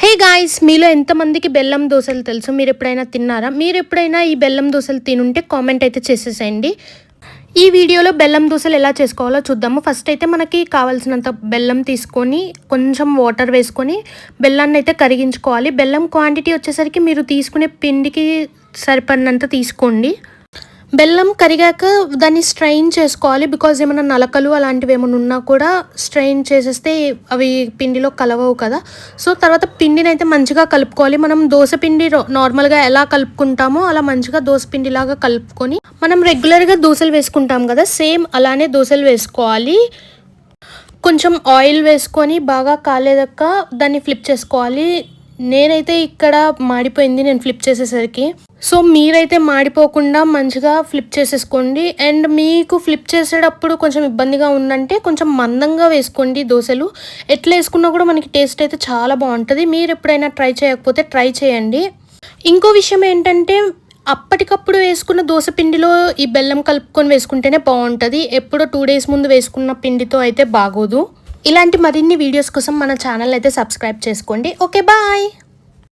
Hey guys, మీలో ఎంతమందికి బెల్లం దోశలు తెలుసు? మీరు ఎప్పుడైనా తిన్నారా? మీరు ఎప్పుడైనా ఈ బెల్లం దోశలు తినుంటే కామెంట్ అయితే చేసేసేయండి. ఈ వీడియోలో బెల్లం దోశలు ఎలా చేసుకోవాలో చూద్దాము. ఫస్ట్ అయితే మనకి కావాల్సినంత బెల్లం తీసుకొని కొంచెం వాటర్ వేసుకొని బెల్లాన్ని అయితే కరిగించుకోవాలి. బెల్లం క్వాంటిటీ వచ్చేసరికి మీరు తీసుకునే పిండికి సరిపడినంత తీసుకోండి. బెల్లం కరిగాక దాన్ని స్ట్రెయిన్ చేసుకోవాలి. బికాజ్ ఏమైనా నలకలు అలాంటివి ఏమైనా ఉన్నా కూడా స్ట్రెయిన్ చేసేస్తే అవి పిండిలో కలవవు కదా. సో తర్వాత పిండిని అయితే మంచిగా కలుపుకోవాలి. మనం దోశ పిండి నార్మల్గా ఎలా కలుపుకుంటామో అలా మంచిగా దోశ పిండిలాగా కలుపుకొని మనం రెగ్యులర్గా దోశలు వేసుకుంటాం కదా, సేమ్ అలానే దోశలు వేసుకోవాలి. కొంచెం ఆయిల్ వేసుకొని బాగా కాలేదాకా దాన్ని ఫ్లిప్ చేసుకోవాలి. నేనైతే ఇక్కడ మాడిపోయింది నేను ఫ్లిప్ చేసేసరికి. సో మీరైతే మాడిపోకుండా మంచిగా ఫ్లిప్ చేసేసుకోండి. అండ్ మీకు ఫ్లిప్ చేసేటప్పుడు కొంచెం ఇబ్బందిగా ఉందంటే కొంచెం మందంగా వేసుకోండి దోశలు. ఎట్లా వేసుకున్నా కూడా మనకి టేస్ట్ అయితే చాలా బాగుంటుంది. మీరు ఎప్పుడైనా ట్రై చేయకపోతే ట్రై చేయండి. ఇంకో విషయం ఏంటంటే అప్పటికప్పుడు వేసుకున్న దోశ పిండిలో ఈ బెల్లం కలుపుకొని వేసుకుంటేనే బాగుంటుంది. ఎప్పుడో 2 days ముందు వేసుకున్న పిండితో అయితే బాగోదు. ఇలాంటి మరిన్ని వీడియోస్ కోసం మన ఛానల్ అయితే సబ్స్క్రైబ్ చేసుకోండి. Okay, bye.